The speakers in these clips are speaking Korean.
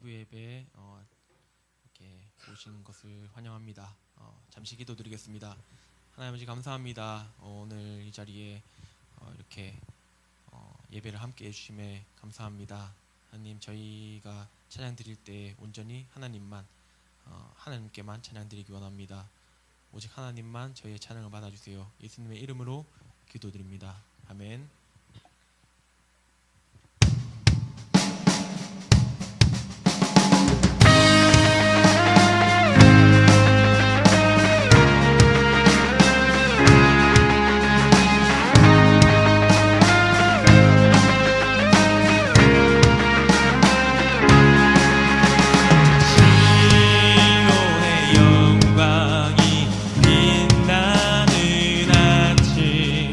일부 예배 이렇게 오신 것을 환영합니다. 잠시 기도드리겠습니다. 하나님 아버지 감사합니다. 오늘 이 자리에 이렇게 예배를 함께 해주심에 감사합니다. 하나님, 저희가 찬양 드릴 때 온전히 하나님께만 찬양 드리기 원합니다. 오직 하나님만 저희의 찬양을 받아주세요. 예수님의 이름으로 기도드립니다. 아멘. 영광이 빛나는 아침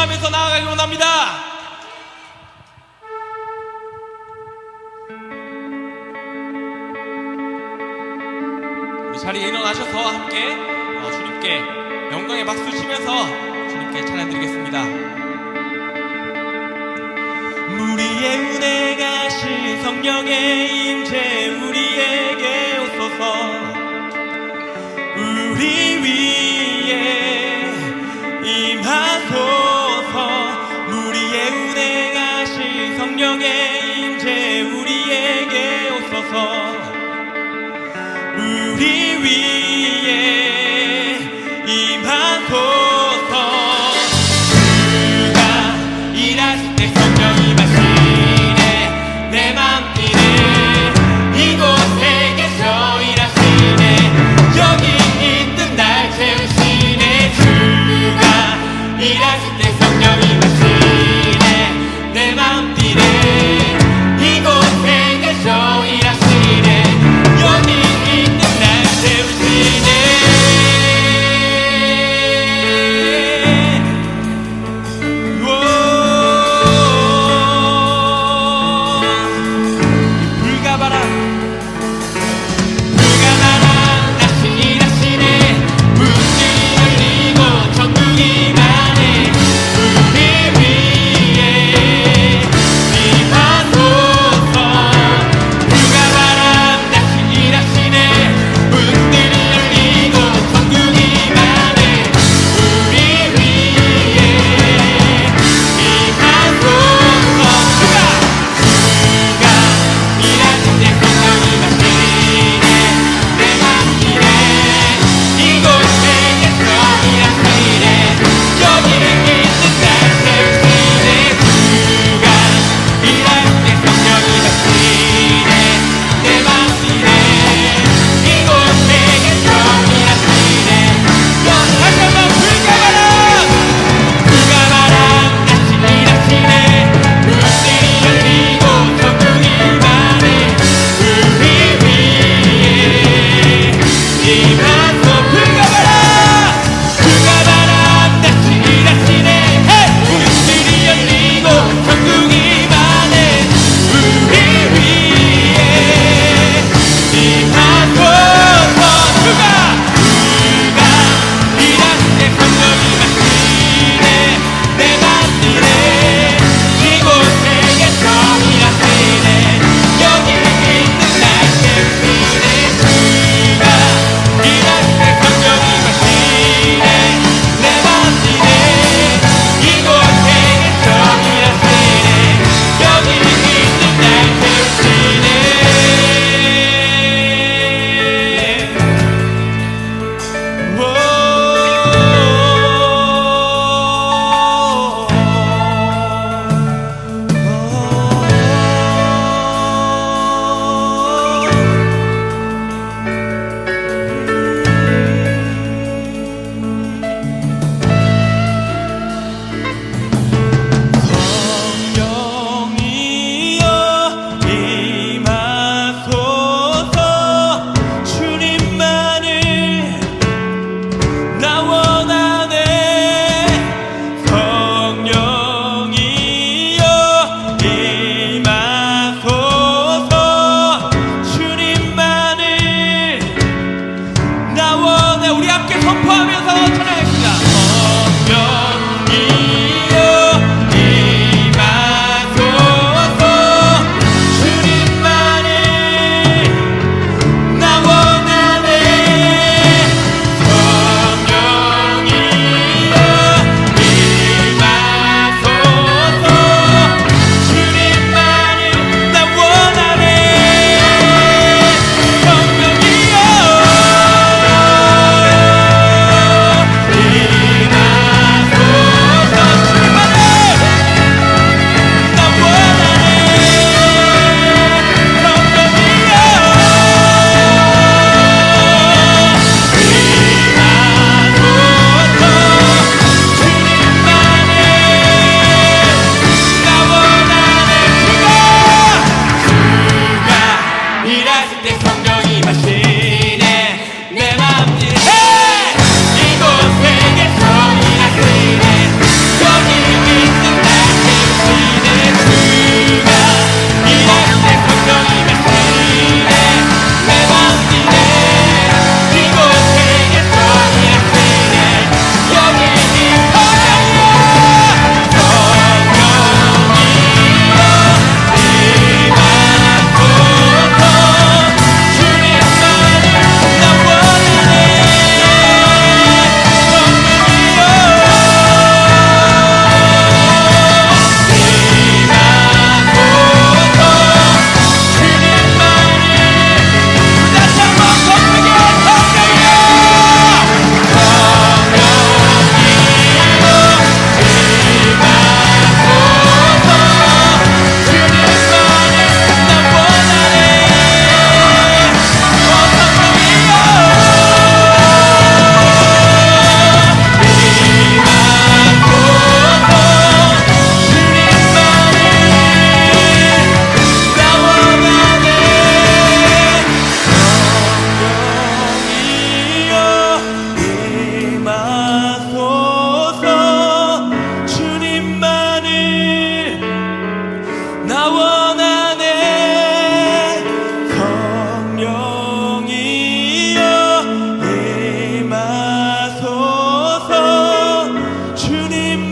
순종하면서 나아가기 원합니다. 우리 자리에 일어나셔서 함께 주님께 영광의 박수 치면서 주님께 찬양드리겠습니다. 우리의 은혜 가신 성령의 임재 우리에게 오소서. 우리 위에 임하소서. 우리의 은혜 가신 성령의 임재 우리에게 오소서. 우리 위에 임하소서. 주가 일하실 때 성령이 마시네. 내 맘 뛰네. 이곳에 계셔 일하시네. 여기 있는 날 채우시네. 주가 일하실 때 성령이 마시네. 내 맘 뛰네. 이곳에 계셔 일하시네. 여기 있는 날 채우시네. 불가마랑 다시 일하시네. 문이 열리고 천국이 임하네. 우리 위에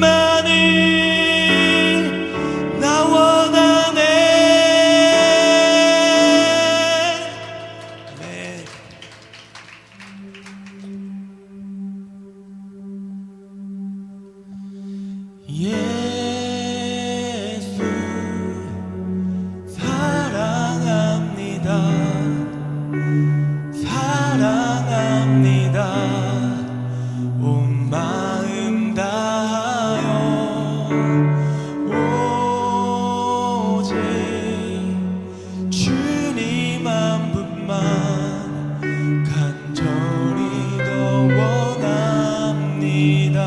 주님만을 나 원하네. 아멘. 예수 사랑합니다. 사랑합니다. 온 마음 다하여 오직 주님 한 분만 간절히 더 원합니다.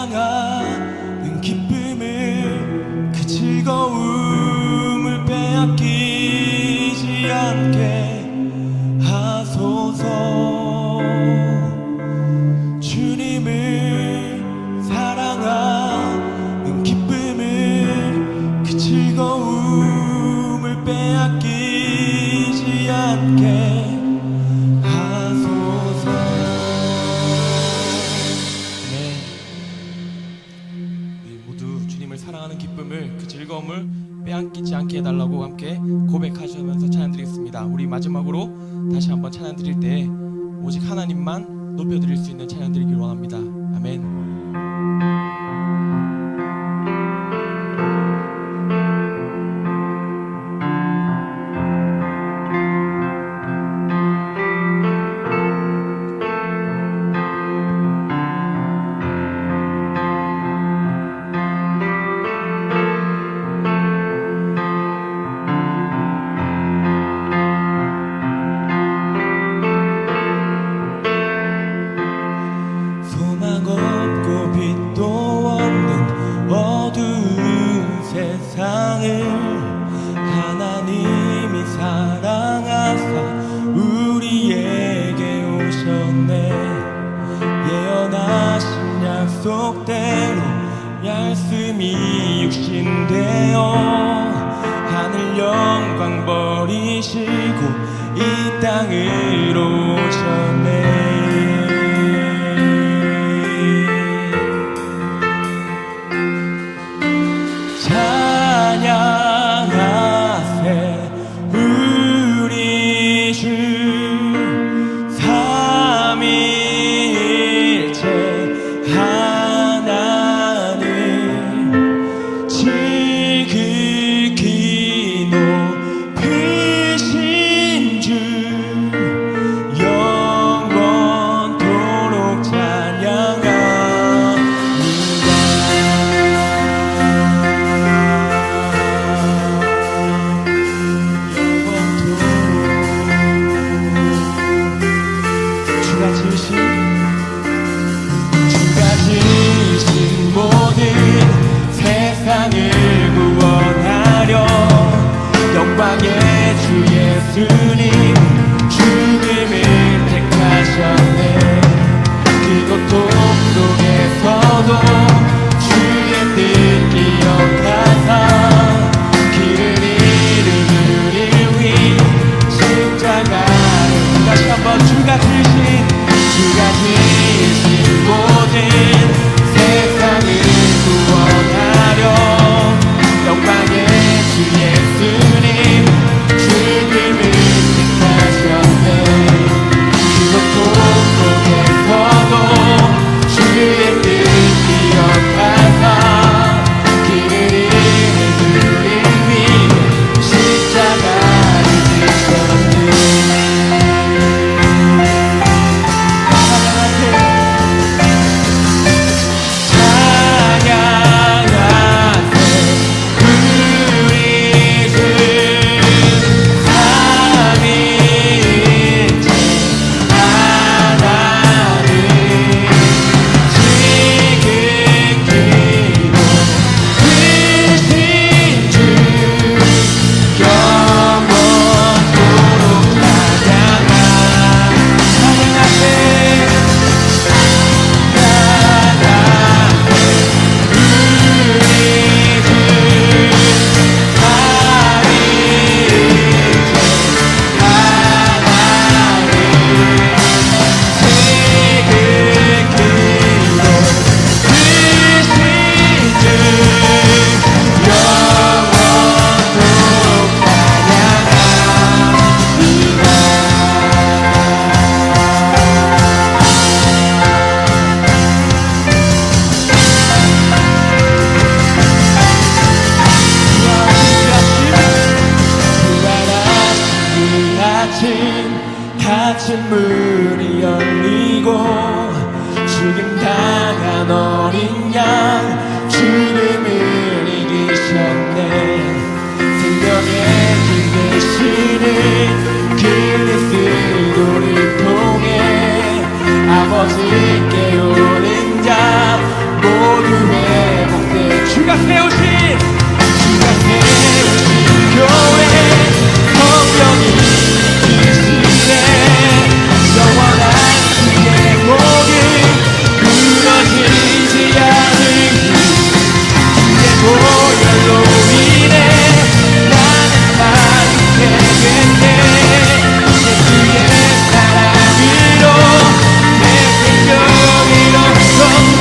사랑하는 기쁨을 그 즐거움을 빼앗기지 않게 하소서. 주님을 사랑하는 기쁨을 그 즐거움을 빼앗기지 않게 하소서. 네, 우리 모두 주님을 사랑하는 기쁨을 그 즐거움을 빼앗기지 않게 해달라고 함께 고백하시면서 찬양드리겠습니다. 우리 마지막으로 다시 한번 찬양드릴 때 오직 하나님만 높여드릴 수 있는 찬양드리길 원합니다. 아멘. 소망 없고 빛도 없는 어두운 세상을 하나님이 사랑하사 우리에게 오셨네. 예언하신 약속대로 말씀이 육신되어 하늘 영광 버리시고 이 땅으로 오셨네. 찬양하세 우리 주 삼위일체 하나님 지극히 높으신 주 영원토록 주가 지으신 모든 세상을 구원하려 영광의 주 예수님 죽음을 택하셨네. 그 고통 속에서도 주의 뜻 기억하사 길을 이루기를 위 십자가를 다시 한번 주가 지으신 모든 세상을 구원하려 영광의 주 예수님 죽음을 택하셨네. 그 고통 속에서도 주의 뜻 기억하사 길을 이루기를 위해 십자가를 지셨네. 닫힌 문이 열리고 죽임당한 어린 양 죽음을 이기셨네. 생명의 주 되시는 그리스도를 통해 아버지께 오는 자 모두 회복돼 주가 세우신 주가 세우신 교회 성령이 이끄시네 영원한 주의 복이 끊어지지 않으니 주의 보혈로 인해 나는 만족해 됐네 예수의 사랑으로 내 생명이 넘쳤네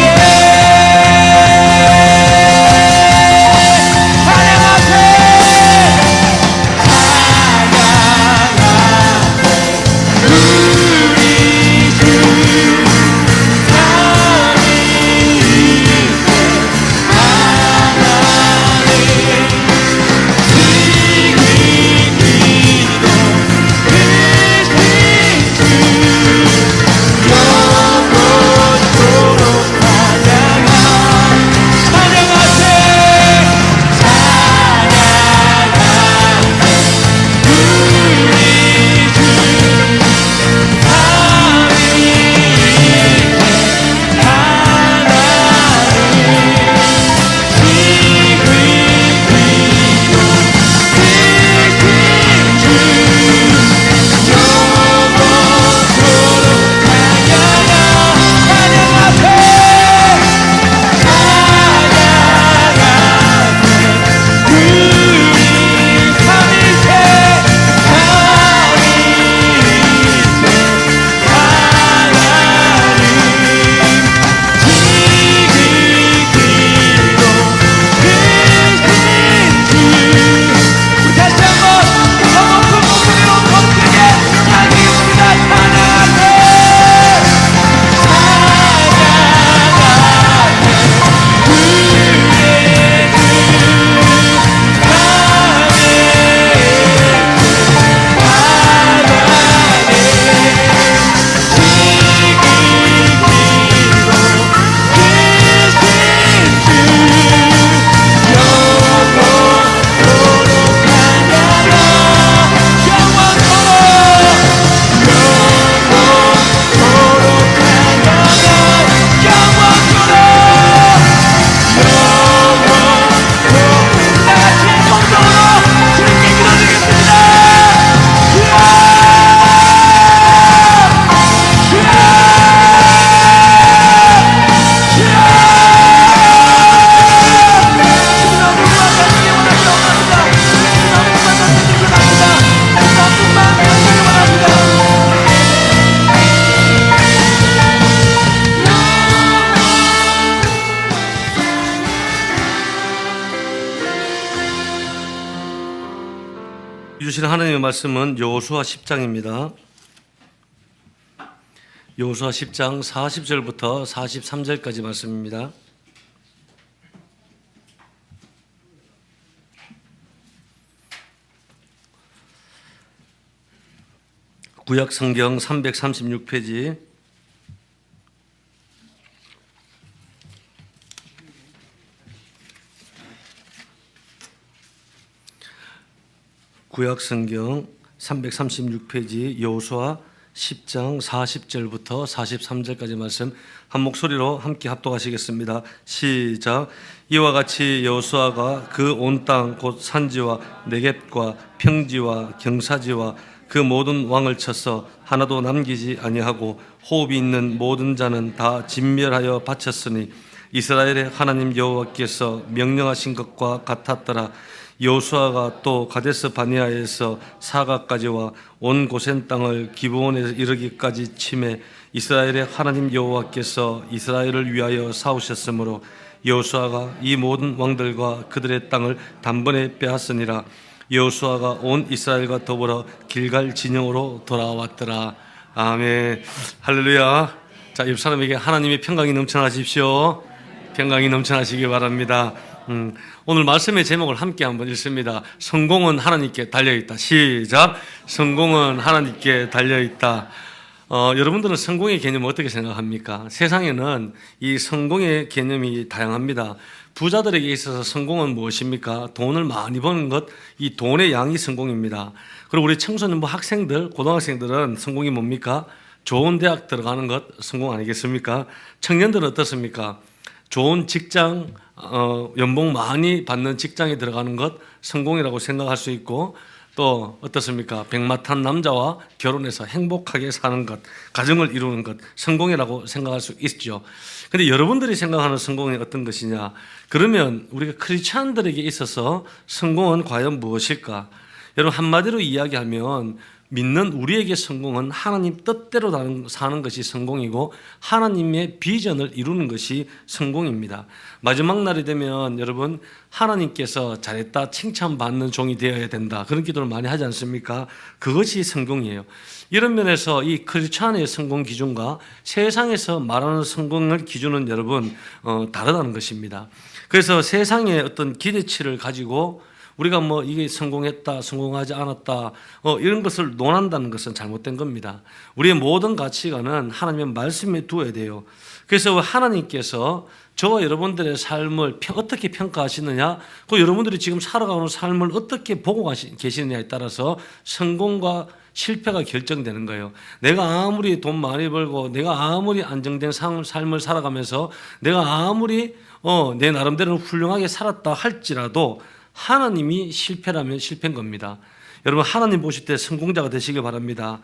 주시는 하나님의 말씀은 여호수아 10장입니다. 여호수아 10장 40절부터 43절까지 말씀입니다. 구약 성경 336페이지 구약 성경 336페이지 여호수아 10장 40절부터 43절까지 말씀 한 목소리로 함께 합독하시겠습니다. 시작. 이와 같이 여호수아가 그 온 땅 곧 산지와 네겝과 평지와 경사지와 그 모든 왕을 쳐서 하나도 남기지 아니하고 호흡이 있는 모든 자는 다 진멸하여 바쳤으니 이스라엘의 하나님 여호와께서 명령하신 것과 같았더라. 여호수아가 또 가데스 바네아에서 사가까지와 온 고센 땅을 기브온에 이르기까지 치매 이스라엘의 하나님 여호와께서 이스라엘을 위하여 싸우셨으므로 여호수아가 이 모든 왕들과 그들의 땅을 단번에 빼앗으니라. 여호수아가 온 이스라엘과 더불어 길갈 진영으로 돌아왔더라. 아멘. 할렐루야. 자, 옆 사람에게 하나님의 평강이 넘쳐나십시오. 평강이 넘쳐나시기 바랍니다. 오늘 말씀의 제목을 함께 한번 읽습니다. 성공은 하나님께 달려있다. 시작. 성공은 하나님께 달려있다. 여러분들은 성공의 개념을 어떻게 생각합니까? 세상에는 이 성공의 개념이 다양합니다. 부자들에게 있어서 성공은 무엇입니까? 돈을 많이 버는 것, 이 돈의 양이 성공입니다. 그리고 우리 청소년부 학생들, 고등학생들은 성공이 뭡니까? 좋은 대학 들어가는 것 성공 아니겠습니까? 청년들은 어떻습니까? 좋은 직장, 연봉 많이 받는 직장에 들어가는 것 성공이라고 생각할 수 있고, 또 어떻습니까? 백마탄 남자와 결혼해서 행복하게 사는 것, 가정을 이루는 것 성공이라고 생각할 수 있죠. 그런데 여러분들이 생각하는 성공이 어떤 것이냐? 그러면 우리가 크리스찬들에게 있어서 성공은 과연 무엇일까? 여러분, 한마디로 이야기하면 믿는 우리에게 성공은 하나님 뜻대로 사는 것이 성공이고 하나님의 비전을 이루는 것이 성공입니다. 마지막 날이 되면 여러분, 하나님께서 잘했다 칭찬받는 종이 되어야 된다, 그런 기도를 많이 하지 않습니까? 그것이 성공이에요. 이런 면에서 이 크리스찬의 성공 기준과 세상에서 말하는 성공의 기준은 여러분 다르다는 것입니다. 그래서 세상의 어떤 기대치를 가지고 우리가 뭐 이게 성공했다, 성공하지 않았다, 이런 것을 논한다는 것은 잘못된 겁니다. 우리의 모든 가치관은 하나님의 말씀에 두어야 돼요. 그래서 하나님께서 저와 여러분들의 삶을 어떻게 평가하시느냐, 그 여러분들이 지금 살아가는 삶을 어떻게 보고 계시느냐에 따라서 성공과 실패가 결정되는 거예요. 내가 아무리 돈 많이 벌고 내가 아무리 안정된 삶을 살아가면서 내가 아무리 내 나름대로는 훌륭하게 살았다 할지라도 하나님이 실패라면 실패인 겁니다. 여러분, 하나님 보실 때 성공자가 되시길 바랍니다.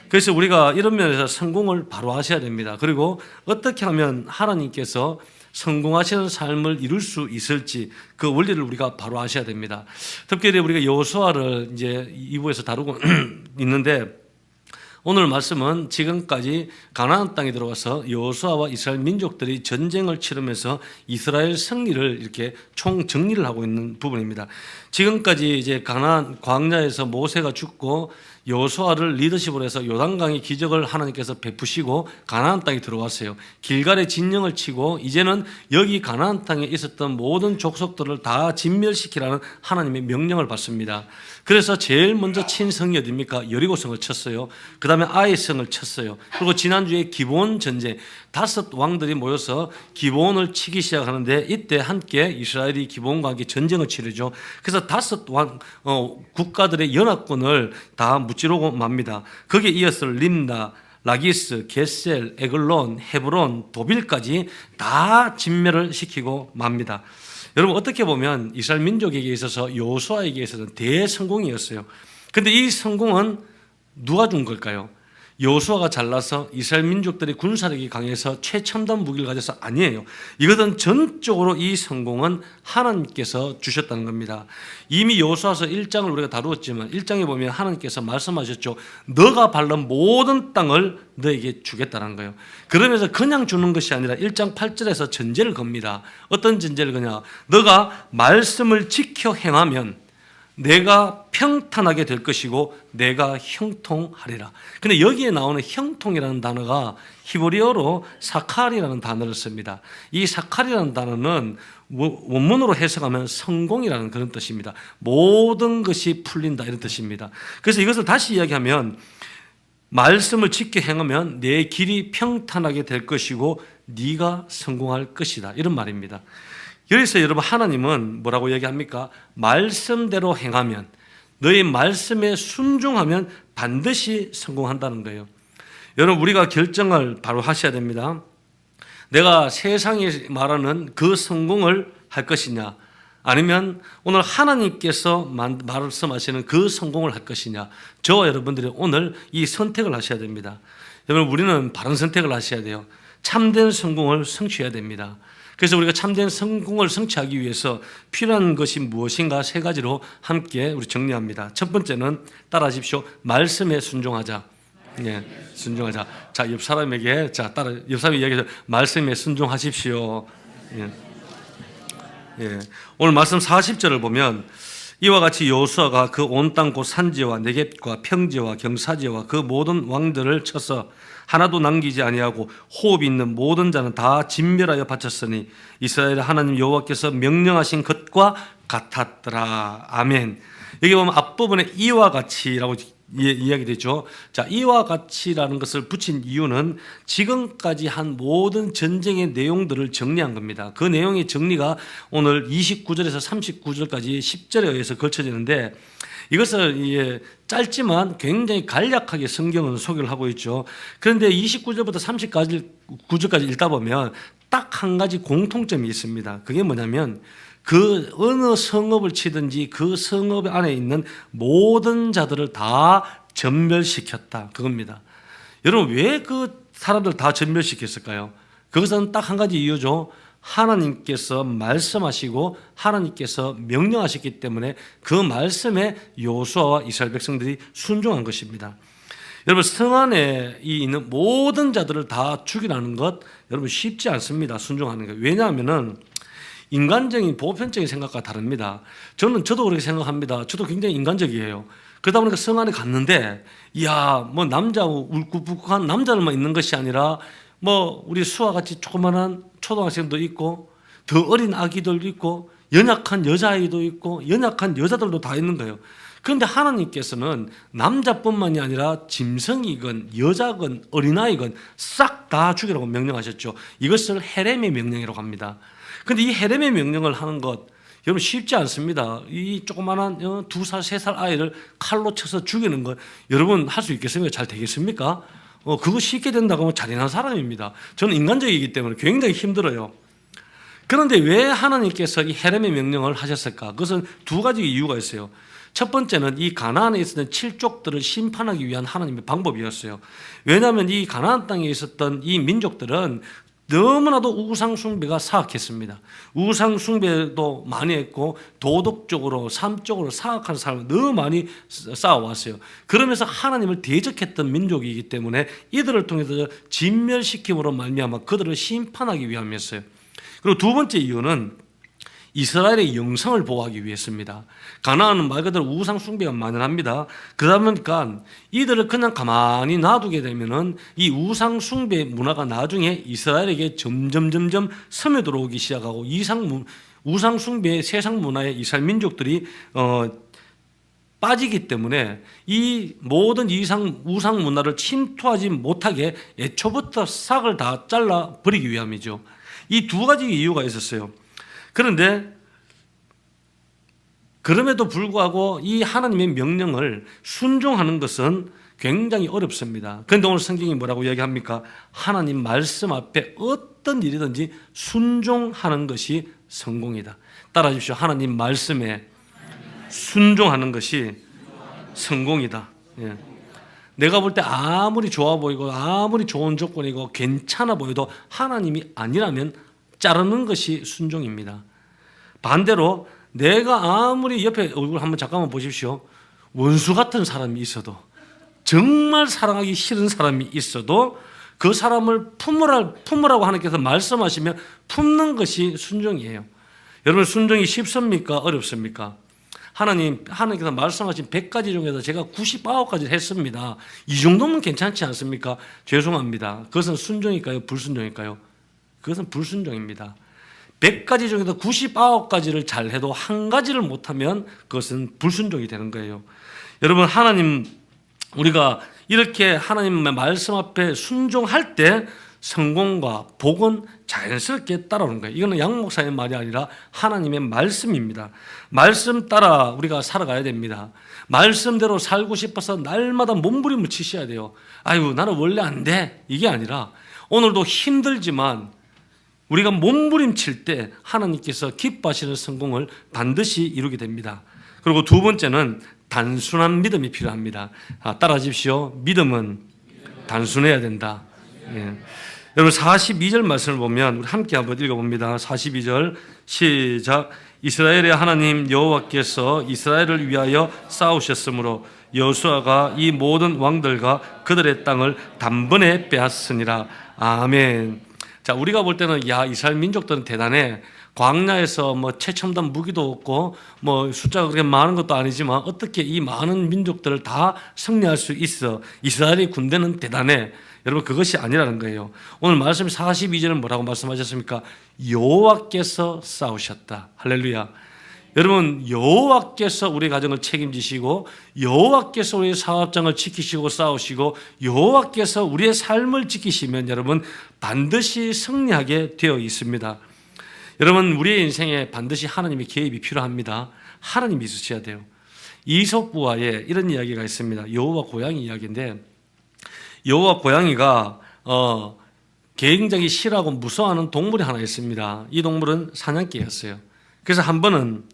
그래서 우리가 이런 면에서 성공을 바로 하셔야 됩니다. 그리고 어떻게 하면 하나님께서 성공하시는 삶을 이룰 수 있을지 그 원리를 우리가 바로 아셔야 됩니다. 특별히 우리가 여호수아를 이제 2부에서 다루고 있는데, 오늘 말씀은 지금까지 가나안 땅에 들어와서 여호수아와 이스라엘 민족들이 전쟁을 치르면서 이스라엘 승리를 이렇게 총 정리를 하고 있는 부분입니다. 지금까지 이제 가나안 광야에서 모세가 죽고 여호수아를 리더십으로 해서 요단강의 기적을 하나님께서 베푸시고 가나안 땅에 들어왔어요. 길갈에 진영을 치고 이제는 여기 가나안 땅에 있었던 모든 족속들을 다 진멸시키라는 하나님의 명령을 받습니다. 그래서 제일 먼저 친 성이 어디입니까? 여리고성을 쳤어요. 그 다음에 아이성을 쳤어요. 그리고 지난주에 기브온 전쟁, 5 왕들이 모여서 기브온을 치기 시작하는데, 이때 함께 이스라엘이 기브온과 함께 전쟁을 치르죠. 그래서 5 국가들의 연합군을 다 무찌르고 맙니다. 거기에 이어서 림나, 라기스, 게셀, 에글론, 헤브론, 도빌까지 다 진멸을 시키고 맙니다. 여러분, 어떻게 보면 이스라엘 민족에게 있어서 여호수아에게 있어서는 대성공이었어요. 그런데 이 성공은 누가 준 걸까요? 여호수아가 잘나서 이스라엘 민족들이 군사력이 강해서 최첨단 무기를 가져서 아니에요. 이것은 전적으로 이 성공은 하나님께서 주셨다는 겁니다. 이미 여호수아서 1장을 우리가 다루었지만 1장에 보면 하나님께서 말씀하셨죠. 너가 밟는 모든 땅을 너에게 주겠다는 거예요. 그러면서 그냥 주는 것이 아니라 1장 8절에서 전제를 겁니다. 어떤 전제를 거냐? 너가 말씀을 지켜 행하면 내가 평탄하게 될 것이고 내가 형통하리라. 근데 여기에 나오는 형통이라는 단어가 히브리어로 사칼이라는 단어를 씁니다. 이 사칼이라는 단어는 원문으로 해석하면 성공이라는 그런 뜻입니다. 모든 것이 풀린다, 이런 뜻입니다. 그래서 이것을 다시 이야기하면 말씀을 지켜 행하면 내 길이 평탄하게 될 것이고 네가 성공할 것이다, 이런 말입니다. 여기서 여러분, 하나님은 뭐라고 얘기합니까? 말씀대로 행하면, 너의 말씀에 순종하면 반드시 성공한다는 거예요. 여러분, 우리가 결정을 바로 하셔야 됩니다. 내가 세상이 말하는 그 성공을 할 것이냐, 아니면 오늘 하나님께서 말씀하시는 그 성공을 할 것이냐. 저와 여러분들이 오늘 이 선택을 하셔야 됩니다. 여러분, 우리는 바른 선택을 하셔야 돼요. 참된 성공을 성취해야 됩니다. 그래서 우리가 참된 성공을 성취하기 위해서 필요한 것이 무엇인가 3가지로 함께 우리 정리합니다. 첫 번째는 따라하십시오. 말씀에 순종하자. 예, 순종하자. 자, 옆 사람에게 옆 사람이 이야기해서 말씀에 순종하십시오. 예. 예. 오늘 말씀 40절을 보면 이와 같이 여호수아가 그 온 땅 곧 산지와 네겝과 평지와 경사지와 그 모든 왕들을 쳐서 하나도 남기지 아니하고 호흡 있는 모든 자는 다 진멸하여 바쳤으니 이스라엘 하나님 여호와께서 명령하신 것과 같았더라. 아멘. 여기 보면 앞부분에 이와 같이라고 이야기되죠. 자, 이와 같이라는 것을 붙인 이유는 지금까지 한 모든 전쟁의 내용들을 정리한 겁니다. 그 내용의 정리가 오늘 29절에서 39절까지 10절에 의해서 걸쳐지는데, 이것을 짧지만 굉장히 간략하게 성경은 소개를 하고 있죠. 그런데 29절부터 39절까지 읽다 보면 딱 한 가지 공통점이 있습니다. 그게 뭐냐면 그 어느 성읍을 치든지 그 성읍 안에 있는 모든 자들을 다 전멸시켰다. 그겁니다. 여러분 왜 그 사람들 다 전멸시켰을까요? 그것은 딱 한 가지 이유죠. 하나님께서 말씀하시고 하나님께서 명령하셨기 때문에 그 말씀에 여호수아와 이스라엘 백성들이 순종한 것입니다. 여러분 성 안에 있는 모든 자들을 다 죽이라는 것 여러분 쉽지 않습니다. 순종하는 것. 왜냐하면은 인간적인 보편적인 생각과 다릅니다. 저도 그렇게 생각합니다. 저도 굉장히 인간적이에요. 그러다 보니까 성 안에 갔는데 이야 뭐 남자하고 울긋불긋한 남자들만 있는 것이 아니라 뭐 우리 수아 같이 조그만한 초등학생도 있고 더 어린 아기들도 있고 연약한 여자아이도 있고 연약한 여자들도 다 있는 거예요. 그런데 하나님께서는 남자뿐만이 아니라 짐승이건 여자건 어린아이건 싹 다 죽이라고 명령하셨죠. 이것을 헤렘의 명령이라고 합니다. 그런데 이 헤렘의 명령을 하는 것 여러분 쉽지 않습니다. 이 조그만한 2살, 3살 아이를 칼로 쳐서 죽이는 것 여러분 할 수 있겠습니까? 잘 되겠습니까? 그거 쉽게 된다고 하면 잔인한 사람입니다. 저는 인간적이기 때문에 굉장히 힘들어요. 그런데 왜 하나님께서 이 헤렘의 명령을 하셨을까? 그것은 두 가지 이유가 있어요. 첫 번째는 이 가나안에 있었던 칠족들을 심판하기 위한 하나님의 방법이었어요. 왜냐하면 이 가나안 땅에 있었던 이 민족들은 너무나도 우상 숭배가 사악했습니다. 우상 숭배도 많이 했고 도덕적으로 삶적으로 사악한 삶을 너무 많이 쌓아왔어요. 그러면서 하나님을 대적했던 민족이기 때문에 이들을 통해서 진멸시킴으로 말미암아 그들을 심판하기 위함이었어요. 그리고 두 번째 이유는 이스라엘의 영성을 보호하기 위해서입니다. 가나안은 말 그대로 우상 숭배가 만연합니다. 그러다 보니까 이들을 그냥 가만히 놔두게 되면은 이 우상 숭배 문화가 나중에 이스라엘에게 점점 스며들어오기 시작하고 우상 숭배의 세상 문화에 이스라엘 민족들이 빠지기 때문에 이 모든 우상 문화를 침투하지 못하게 애초부터 싹을 다 잘라 버리기 위함이죠. 이 두 가지 이유가 있었어요. 그런데 그럼에도 불구하고 이 하나님의 명령을 순종하는 것은 굉장히 어렵습니다. 그런데 오늘 성경이 뭐라고 이야기합니까? 하나님 말씀 앞에 어떤 일이든지 순종하는 것이 성공이다. 따라 주십시오. 하나님 말씀에 순종하는 것이 성공이다. 예. 내가 볼 때 아무리 좋아 보이고 아무리 좋은 조건이고 괜찮아 보여도 하나님이 아니라면 자르는 것이 순종입니다. 반대로 내가 아무리 옆에 얼굴 한번 잠깐만 보십시오. 원수 같은 사람이 있어도 정말 사랑하기 싫은 사람이 있어도 그 사람을 품으라고 하나님께서 말씀하시면 품는 것이 순종이에요. 여러분 순종이 쉽습니까? 어렵습니까? 하나님께서 말씀하신 100가지 중에서 제가 99가지를 했습니다. 이 정도면 괜찮지 않습니까? 죄송합니다. 그것은 순종일까요? 불순종일까요? 그것은 불순종입니다. 100가지 중에서 99가지를 잘해도 한 가지를 못하면 그것은 불순종이 되는 거예요. 여러분 우리가 이렇게 하나님의 말씀 앞에 순종할 때 성공과 복은 자연스럽게 따라오는 거예요. 이거는 양 목사의 말이 아니라 하나님의 말씀입니다. 말씀 따라 우리가 살아가야 됩니다. 말씀대로 살고 싶어서 날마다 몸부림을 치셔야 돼요. 아유 나는 원래 안 돼. 이게 아니라 오늘도 힘들지만 우리가 몸부림칠 때 하나님께서 기뻐하시는 성공을 반드시 이루게 됩니다. 그리고 두 번째는 단순한 믿음이 필요합니다. 따라하십시오. 믿음은 단순해야 된다. 예. 여러분 42절 말씀을 보면 우리 함께 한번 읽어봅니다. 42절 시작. 이스라엘의 하나님 여호와께서 이스라엘을 위하여 싸우셨으므로 여호수아가 이 모든 왕들과 그들의 땅을 단번에 빼앗으니라. 아멘. 자, 우리가 볼 때는 야 이스라엘 민족들은 대단해. 광야에서 뭐 최첨단 무기도 없고 뭐 숫자가 그렇게 많은 것도 아니지만 어떻게 이 많은 민족들을 다 승리할 수 있어? 이스라엘의 군대는 대단해. 여러분 그것이 아니라는 거예요. 오늘 말씀 42절은 뭐라고 말씀하셨습니까? 여호와께서 싸우셨다. 할렐루야. 여러분 여호와께서 우리 가정을 책임지시고 여호와께서 우리의 사업장을 지키시고 싸우시고 여호와께서 우리의 삶을 지키시면 여러분 반드시 승리하게 되어 있습니다. 여러분 우리의 인생에 반드시 하나님의 개입이 필요합니다. 하나님이 있으셔야 돼요. 이솝부화에 이런 이야기가 있습니다. 여우와 고양이 이야기인데 여우와 고양이가 굉장히 싫어하고 무서워하는 동물이 하나 있습니다. 이 동물은 사냥개였어요. 그래서 한 번은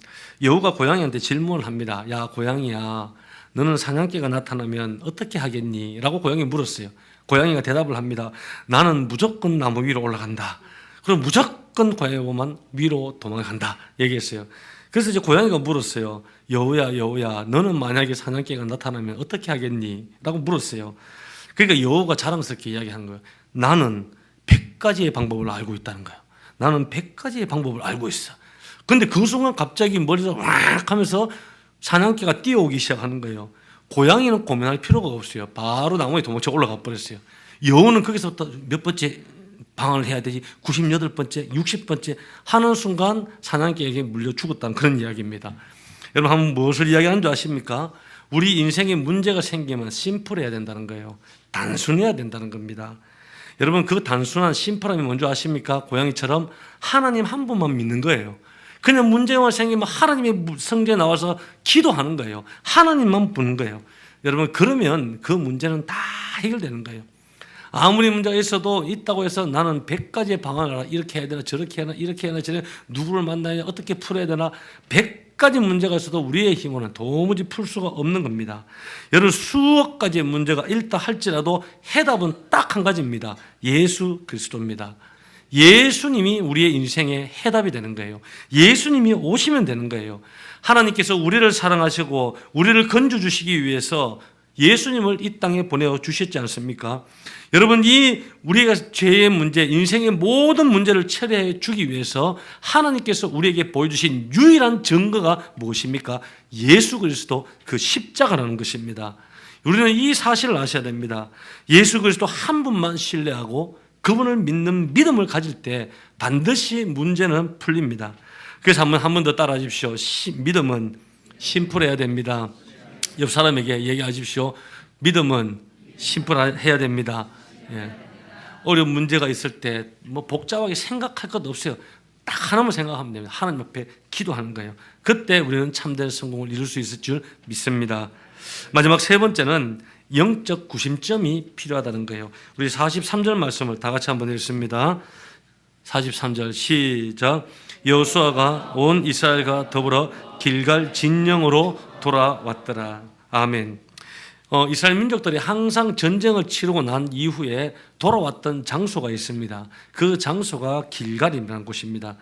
여우가 고양이한테 질문을 합니다. 야, 고양이야, 너는 사냥개가 나타나면 어떻게 하겠니? 라고 고양이 물었어요. 고양이가 대답을 합니다. 나는 무조건 나무 위로 올라간다. 그럼 무조건 고양이가 보면 위로 도망간다 얘기했어요. 그래서 이제 고양이가 물었어요. 여우야, 여우야, 너는 만약에 사냥개가 나타나면 어떻게 하겠니? 라고 물었어요. 그러니까 여우가 자랑스럽게 이야기한 거예요. 나는 100가지의 방법을 알고 있다는 거예요. 나는 100가지의 방법을 알고 있어. 근데 그 순간 갑자기 머리에서 확 하면서 사냥개가 뛰어오기 시작하는 거예요. 고양이는 고민할 필요가 없어요. 바로 나무에 도망쳐 올라가 버렸어요. 여우는 거기서부터 몇 번째 방황을 해야 되지? 98번째, 60번째 하는 순간 사냥개에게 물려 죽었다는 그런 이야기입니다. 여러분, 한번 무엇을 이야기하는 줄 아십니까? 우리 인생에 문제가 생기면 심플해야 된다는 거예요. 단순해야 된다는 겁니다. 여러분, 그 단순한 심플함이 뭔지 아십니까? 고양이처럼 하나님 한 분만 믿는 거예요. 그냥 문제가 생기면 하나님의 성전에 나와서 기도하는 거예요. 하나님만 부는 거예요. 여러분, 그러면 그 문제는 다 해결되는 거예요. 아무리 문제가 있어도 있다고 해서 나는 100가지의 방안을 알아. 이렇게 해야 되나 저렇게 해야 되나 이렇게 해야 되나 저렇게 누구를 만나야 어떻게 풀어야 되나 100가지 문제가 있어도 우리의 힘으로는 도무지 풀 수가 없는 겁니다. 여러분, 수억 가지의 문제가 있다 할지라도 해답은 딱 한 가지입니다. 예수 그리스도입니다. 예수님이 우리의 인생의 해답이 되는 거예요. 예수님이 오시면 되는 거예요. 하나님께서 우리를 사랑하시고 우리를 건져주시기 위해서 예수님을 이 땅에 보내주셨지 않습니까? 여러분, 이 우리가 죄의 문제, 인생의 모든 문제를 처리해 주기 위해서 하나님께서 우리에게 보여주신 유일한 증거가 무엇입니까? 예수 그리스도 그 십자가라는 것입니다. 우리는 이 사실을 아셔야 됩니다. 예수 그리스도 한 분만 신뢰하고 그분을 믿는 믿음을 가질 때 반드시 문제는 풀립니다. 그래서 한 번 더 따라해 주십시오. 믿음은 심플해야 됩니다. 옆 사람에게 얘기하십시오. 믿음은 심플해야 됩니다. 예. 어려운 문제가 있을 때 뭐 복잡하게 생각할 것 없어요. 딱 하나만 생각하면 됩니다. 하나님 앞에 기도하는 거예요. 그때 우리는 참된 성공을 이룰 수 있을 줄 믿습니다. 마지막 세 번째는 영적 구심점이 필요하다는 거예요. 우리 43절 말씀을 다 같이 한번 읽습니다. 43절 시작. 여호수아가 온 이스라엘과 더불어 길갈 진영으로 돌아왔더라. 아멘. 이스라엘 민족들이 항상 전쟁을 치르고 난 이후에 돌아왔던 장소가 있습니다. 그 장소가 길갈이라는 곳입니다.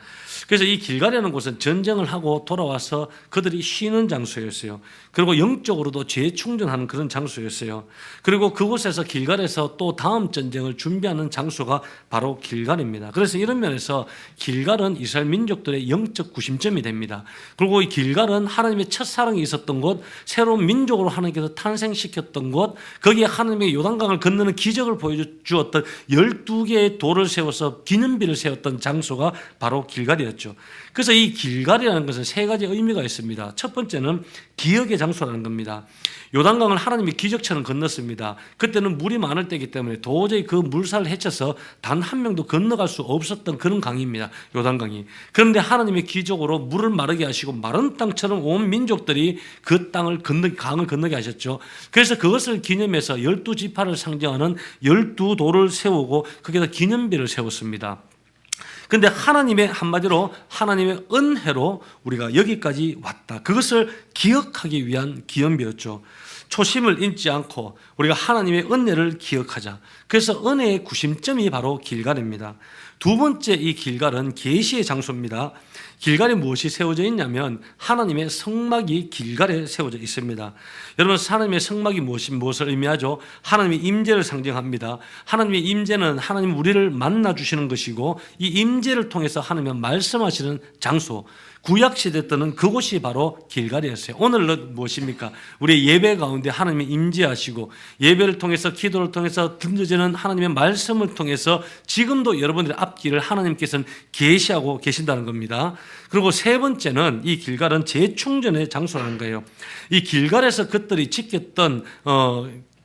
그래서 이 길갈이라는 곳은 전쟁을 하고 돌아와서 그들이 쉬는 장소였어요. 그리고 영적으로도 재충전하는 그런 장소였어요. 그리고 그곳에서 길갈에서 또 다음 전쟁을 준비하는 장소가 바로 길갈입니다. 그래서 이런 면에서 길갈은 이스라엘 민족들의 영적 구심점이 됩니다. 그리고 이 길갈은 하나님의 첫사랑이 있었던 곳, 새로운 민족으로 하나님께서 탄생시켰던 곳, 거기에 하나님의 요단강을 건너는 기적을 보여주었던 12개의 돌을 세워서 기념비를 세웠던 장소가 바로 길갈이었죠. 그래서 이 길갈이라는 것은 세 가지 의미가 있습니다. 첫 번째는 기억의 장소라는 겁니다. 요단강을 하나님이 기적처럼 건넜습니다. 그때는 물이 많을 때이기 때문에 도저히 그 물살을 헤쳐서 단 한 명도 건너갈 수 없었던 그런 강입니다. 요단강이. 그런데 하나님의 기적으로 물을 마르게 하시고 마른 땅처럼 온 민족들이 그 강을 건너게 하셨죠. 그래서 그것을 기념해서 12지파를 상징하는 12돌을 세우고 거기다 기념비를 세웠습니다. 그런데 하나님의 한마디로 하나님의 은혜로 우리가 여기까지 왔다. 그것을 기억하기 위한 기념비였죠. 초심을 잃지 않고 우리가 하나님의 은혜를 기억하자. 그래서 은혜의 구심점이 바로 길갈입니다. 두 번째, 이 길갈은 계시의 장소입니다. 길갈에 무엇이 세워져 있냐면 하나님의 성막이 길갈에 세워져 있습니다. 여러분, 하나님의 성막이 무엇을 의미하죠? 하나님의 임재를 상징합니다. 하나님의 임재는 하나님 우리를 만나 주시는 것이고 이 임재를 통해서 하나님의 말씀하시는 장소, 구약시대 때는 그곳이 바로 길갈이었어요. 오늘은 무엇입니까? 우리의 예배 가운데 하나님이 임재하시고 예배를 통해서 기도를 통해서 던져지는 하나님의 말씀을 통해서 지금도 여러분들의 앞길을 하나님께서는 계시하고 계신다는 겁니다. 그리고 세 번째는 이 길갈은 재충전의 장소라는 거예요. 이 길갈에서 그들이 지켰던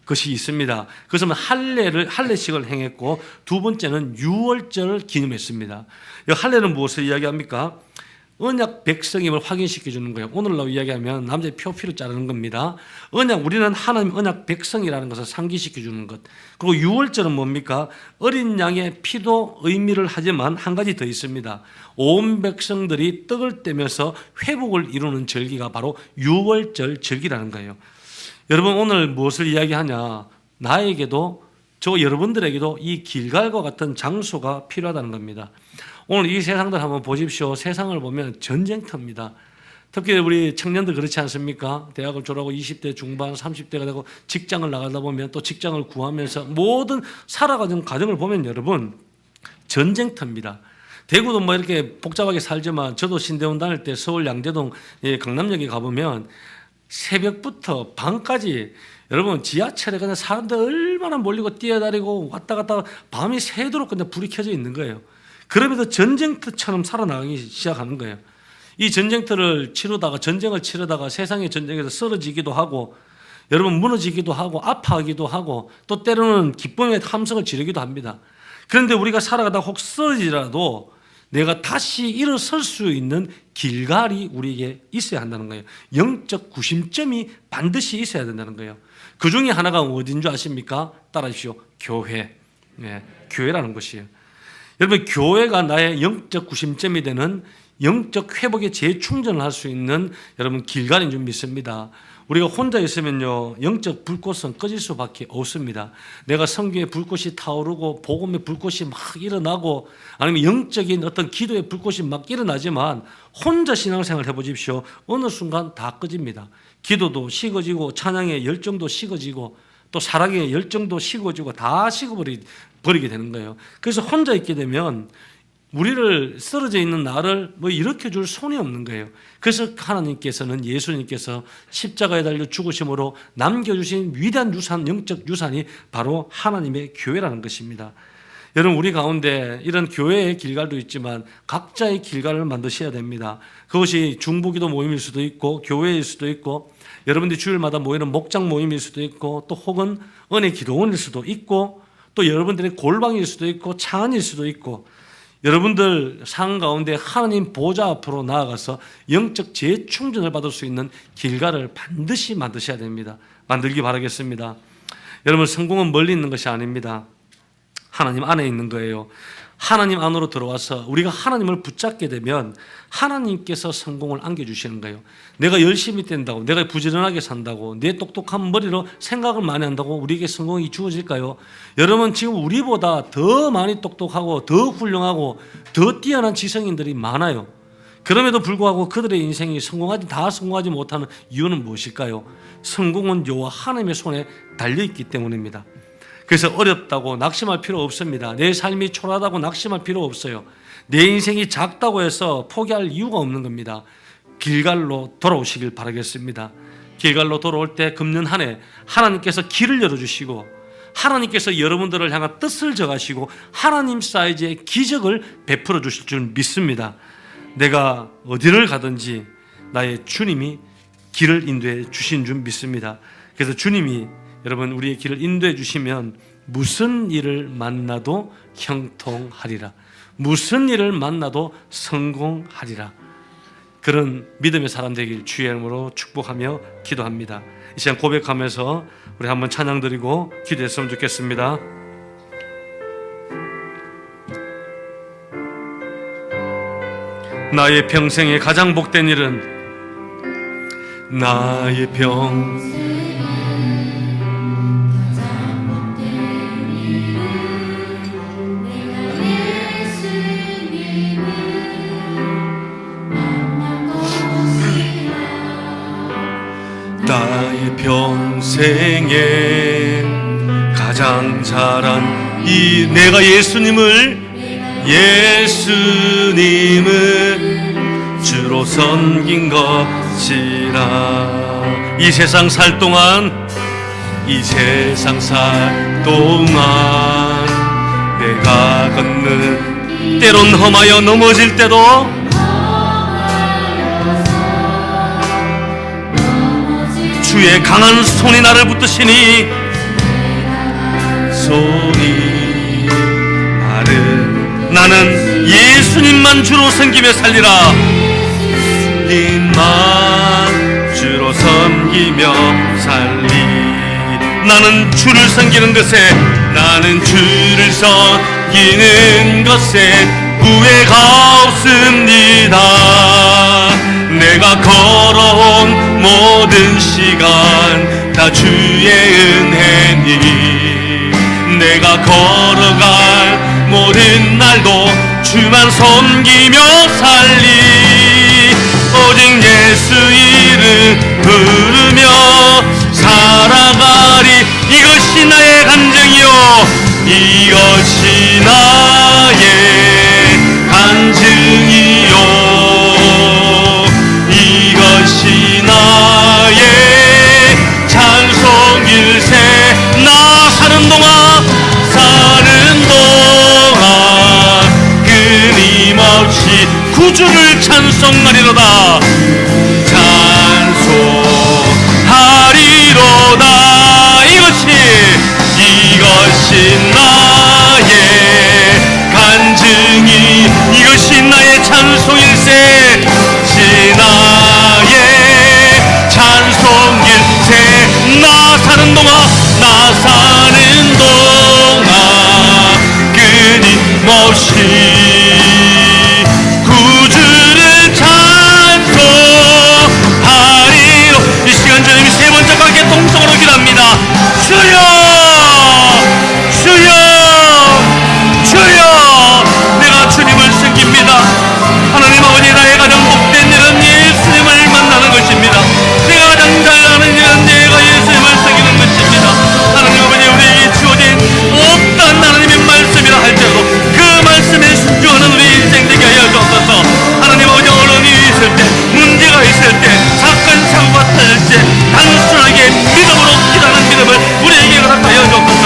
것이 있습니다. 그것은 할례식을 행했고 두 번째는 유월절을 기념했습니다. 할례는 무엇을 이야기합니까? 언약 백성임을 확인시켜 주는 거예요. 오늘날로 이야기하면 남자의 표피를 자르는 겁니다. 우리는 하나님 언약 백성이라는 것을 상기시켜 주는 것. 그리고 유월절은 뭡니까? 어린 양의 피도 의미를 하지만 한 가지 더 있습니다. 온 백성들이 떡을 떼면서 회복을 이루는 절기가 바로 유월절 절기라는 거예요. 여러분, 오늘 무엇을 이야기하냐? 나에게도, 저 여러분들에게도 이 길갈과 같은 장소가 필요하다는 겁니다. 오늘 이 세상들 한번 보십시오. 세상을 보면 전쟁터입니다. 특히 우리 청년들 그렇지 않습니까? 대학을 졸업하고 20대 중반, 30대가 되고 직장을 나가다 보면 또 직장을 구하면서 모든 살아가는 과정을 보면 여러분, 전쟁터입니다. 대구도 뭐 이렇게 복잡하게 살지만 저도 신대원 다닐 때 서울 양재동 강남역에 가보면 새벽부터 밤까지 여러분 지하철에 그냥 사람들 얼마나 몰리고 뛰어다니고 왔다 갔다 밤이 새도록 그냥 불이 켜져 있는 거예요. 그러면서 전쟁터처럼 살아나가기 시작하는 거예요. 이 전쟁을 치르다가 세상의 전쟁에서 쓰러지기도 하고 여러분 무너지기도 하고 아파하기도 하고 또 때로는 기쁨의 함성을 지르기도 합니다. 그런데 우리가 살아가다 혹 쓰러지더라도 내가 다시 일어설 수 있는 길갈이 우리에게 있어야 한다는 거예요. 영적 구심점이 반드시 있어야 된다는 거예요. 그 중에 하나가 어딘 줄 아십니까? 따라하십시오. 교회. 교회라는 것이에요. 여러분, 교회가 나의 영적 구심점이 되는 영적 회복의 재충전을 할 수 있는 여러분 길갈인 줄 믿습니다. 우리가 혼자 있으면요 영적 불꽃은 꺼질 수밖에 없습니다. 내가 성경의 불꽃이 타오르고 복음의 불꽃이 막 일어나고 아니면 영적인 어떤 기도의 불꽃이 막 일어나지만 혼자 신앙생활 해보십시오. 어느 순간 다 꺼집니다. 기도도 식어지고 찬양의 열정도 식어지고 또 사랑의 열정도 식어지고 다 식어버리게 되는 거예요. 그래서 혼자 있게 되면 우리를 쓰러져 있는 나를 뭐 일으켜줄 손이 없는 거예요. 그래서 하나님께서는 예수님께서 십자가에 달려 죽으심으로 남겨주신 위대한 유산, 영적 유산이 바로 하나님의 교회라는 것입니다. 여러분, 우리 가운데 이런 교회의 길갈도 있지만 각자의 길갈을 만드셔야 됩니다. 그것이 중보기도 모임일 수도 있고 교회일 수도 있고 여러분들이 주일마다 모이는 목장 모임일 수도 있고 또 혹은 은혜 기도원일 수도 있고 또 여러분들의 골방일 수도 있고 창안일 수도 있고 여러분들 상 가운데 하나님 보좌 앞으로 나아가서 영적 재충전을 받을 수 있는 길갈을 반드시 만드셔야 됩니다. 만들기 바라겠습니다. 여러분, 성공은 멀리 있는 것이 아닙니다. 하나님 안에 있는 거예요. 하나님 안으로 들어와서 우리가 하나님을 붙잡게 되면 하나님께서 성공을 안겨주시는 거예요. 내가 열심히 뛴다고, 내가 부지런하게 산다고, 내 똑똑한 머리로 생각을 많이 한다고 우리에게 성공이 주어질까요? 여러분, 지금 우리보다 더 많이 똑똑하고 더 훌륭하고 더 뛰어난 지성인들이 많아요. 그럼에도 불구하고 그들의 인생이 다 성공하지 못하는 이유는 무엇일까요? 성공은 여호와 하나님의 손에 달려있기 때문입니다. 그래서 어렵다고 낙심할 필요 없습니다. 내 삶이 초라하다고 낙심할 필요 없어요. 내 인생이 작다고 해서 포기할 이유가 없는 겁니다. 길갈로 돌아오시길 바라겠습니다. 길갈로 돌아올 때 금년 한 해 하나님께서 길을 열어주시고 하나님께서 여러분들을 향한 뜻을 정하시고 하나님 사이즈의 기적을 베풀어 주실 줄 믿습니다. 내가 어디를 가든지 나의 주님이 길을 인도해 주신 줄 믿습니다. 그래서 주님이 여러분 우리의 길을 인도해 주시면 무슨 일을 만나도 형통하리라. 무슨 일을 만나도 성공하리라. 그런 믿음의 사람 되길 주의 이름으로 축복하며 기도합니다. 이 시간 고백하면서 우리 한번 찬양 드리고 기도했으면 좋겠습니다. 나의 평생에 가장 복된 일은 나의 평생 나의 평생에 가장 잘한 이 내가 예수님을 주로 섬긴 것이라. 이 세상 살 동안 내가 걷는 때론 험하여 넘어질 때도 주의 강한 손이 나를 붙드시니 나는 예수님만 주로 섬기며 살리라. 일만 주로 섬기며 살리. 나는 주를 섬기는 것에, 나는 주를 섬기는 것에 후회가 없습니다. 내가 걸어온 모든 시간 다 주의 은혜니, 내가 걸어갈 모든 날도 주만 섬기며 살리. 오직 예수 이름 부르며 살아가리. 이것이 나의 간증이요, 이것이 나의 간증이요, 이것이 나의 찬송일세. 나 사는 동안 끊임없이 구주를 찬송하리로다. 찬송하리로다. 이것이 나의 간증이, 이것이 나의 찬송일세. 이것이 나의 찬송일세. 나 사는 동안 끊임없이 구주를 찬송하리로. 이 시간 주님이 세 번째 함께 동성으로 기도합니다. 주여, 주여, 주여. 내가 주님을 섬깁니다. 하나님 아버지, 나의 가장 복된 일은 예수님을 만나는 것입니다. 내가 가장 잘하는 일은 내가 예수님을 섬기는 것입니다. 하나님 아버지, 우리에게 주어진 없던 하나님의 말씀이라 할지라도 그 말씀에 순종하는 우리 인생 되게 하여 주옵소서. 하나님 아버지, 어려움이 있을 때, 문제가 있을 때, 사건 사고가 터질 때 단순하게 믿음으로 기도하는 믿음을 우리에게 허락하여 주옵소서.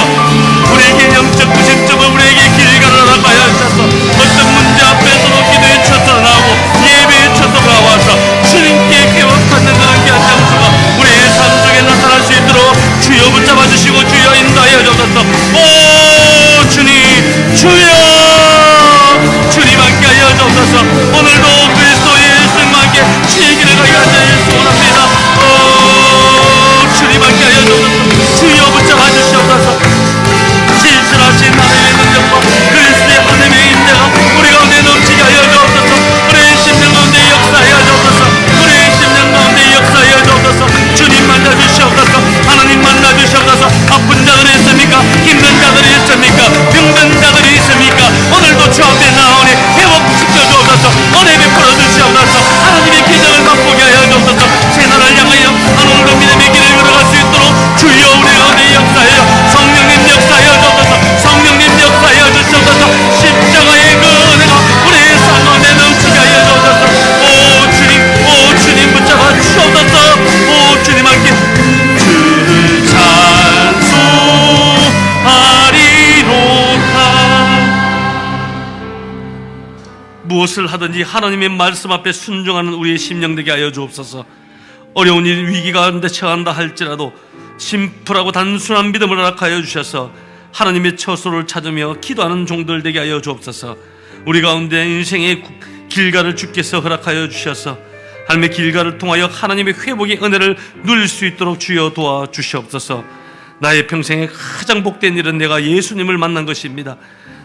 우리에게 영적 구심점을 우리에게 길가를 허락하여 주옵소서. 어떤 문제 앞에서도 기도에 쳐서 나오고 예배에 쳐서 나와서 주님께 깨워받는 그런 귀한 장소가 우리의 삶 속에 나타날 수 있도록 주여 붙잡아 주시고 주여 인도하여 주옵소서. 오 주님, 주여, 주님 함께 하여 주옵소서. 오늘도 그리스도의 예수님과 함께 주의 길을 가게 하여 소원합니다. 오 주님 함께 하여 주옵소서. 주여 붙잡아 주시옵소서. 진실하신 하나님의 능력과 그리스도의 하나님의 임재가 우리 가운데 넘치게 하여 주옵소서. 우리의 심령 가운데 역사하여 주옵소서. 우리의 심령 가운데 역사하여 주옵소서. 주님 만나 주시옵소서. 하나님 만나 주시옵소서. 아픈 자들이 있습니까? 힘든 자들이 있습니까? 병든 자들이 있습니까? 오늘도 주 앞에 나오니 회복시켜 주옵소서. 은혜 베풀어 주시옵소서. 하나님의 기적을 맛보게 하여 주옵소서. 새날을 향하여 오늘도 믿음의 길을 걸어갈 수 있도록 주여 우리 가운데 역사하여 성령님 역사하여 주옵소서. 성령님 역사하여 주시옵소서. 십자가의 그 은혜가 우리의 삶 가운데 넘치게 하여 주옵소서. 오 주님 붙잡아 주옵소서. 오 주님 함께 주를 찬송하리로다. 무엇을 하든지 하나님의 말씀 앞에 순종하는 우리의 심령 되게 하여 주옵소서. 어려운 일, 위기 가운데 처한다 할지라도 심플하고 단순한 믿음을 허락하여 주셔서 하나님의 처소를 찾으며 기도하는 종들 되게 하여 주옵소서. 우리 가운데 인생의 길가를 주께서 허락하여 주셔서 하나님의 길가를 통하여 하나님의 회복의 은혜를 누릴 수 있도록 주여 도와주시옵소서. 나의 평생에 가장 복된 일은 내가 예수님을 만난 것입니다.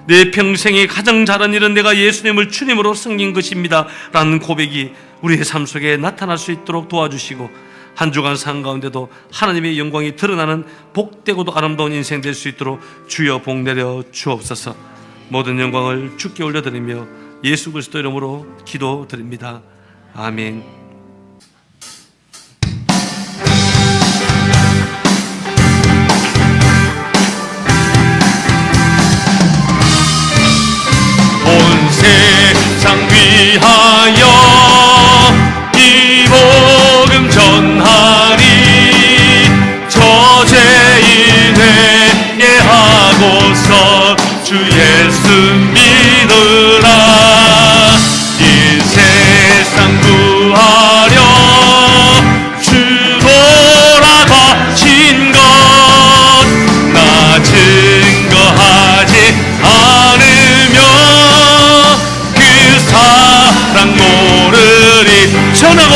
내 평생에 가장 잘한 일은 내가 예수님을 주님으로 섬긴 것입니다 라는 고백이 우리의 삶 속에 나타날 수 있도록 도와주시고, 한 주간 삶 가운데도 하나님의 영광이 드러나는 복되고도 아름다운 인생 될 수 있도록 주여 복 내려 주옵소서. 모든 영광을 주께 올려드리며 예수 그리스도 이름으로 기도드립니다. 아멘. 온 세상 위하여 이 복음 전하리. 저죄인 회개하고서 주 예수 믿으라. 이 세상 구하려 주 돌아가신 것 나 증거하지 않으며 그 사랑 모르리. 전하고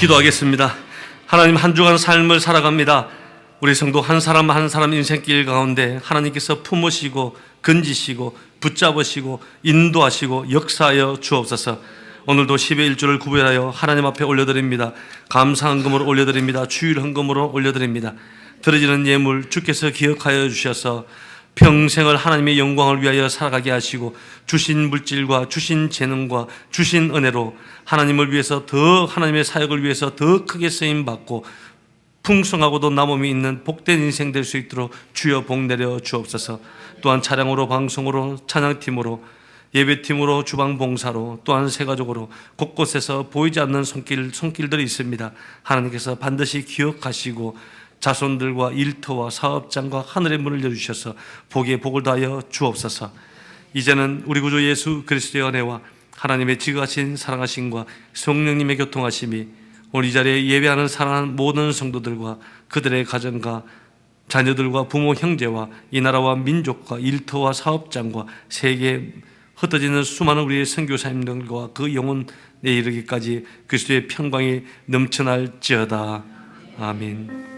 기도하겠습니다. 하나님, 한 주간 삶을 살아갑니다. 우리 성도 한 사람 한 사람 인생길 가운데 하나님께서 품으시고 건지시고 붙잡으시고 인도하시고 역사하여 주옵소서. 오늘도 10의 1조를 구별하여 하나님 앞에 올려드립니다. 감사 헌금으로 올려드립니다. 주일 헌금으로 올려드립니다. 드려지는 예물 주께서 기억하여 주셔서 평생을 하나님의 영광을 위하여 살아가게 하시고 주신 물질과 주신 재능과 주신 은혜로 하나님을 위해서 더, 하나님의 사역을 위해서 더 크게 쓰임받고 풍성하고도 남음이 있는 복된 인생 될 수 있도록 주여 복 내려 주옵소서. 또한 차량으로, 방송으로, 찬양팀으로, 예배팀으로, 주방봉사로, 또한 세가족으로 곳곳에서 보이지 않는 손길들이 있습니다. 하나님께서 반드시 기억하시고 자손들과 일터와 사업장과 하늘의 문을 열어주셔서 복에 복을 더하여 주옵소서. 이제는 우리 구주 예수 그리스도의 은혜와 하나님의 지극하신 사랑하심과 성령님의 교통하심이 오늘 이 자리에 예배하는 사랑하는 모든 성도들과 그들의 가정과 자녀들과 부모 형제와 이 나라와 민족과 일터와 사업장과 세계에 흩어지는 수많은 우리의 선교사님들과 그 영혼에 이르기까지 그리스도의 평강이 넘쳐날지어다. 아멘.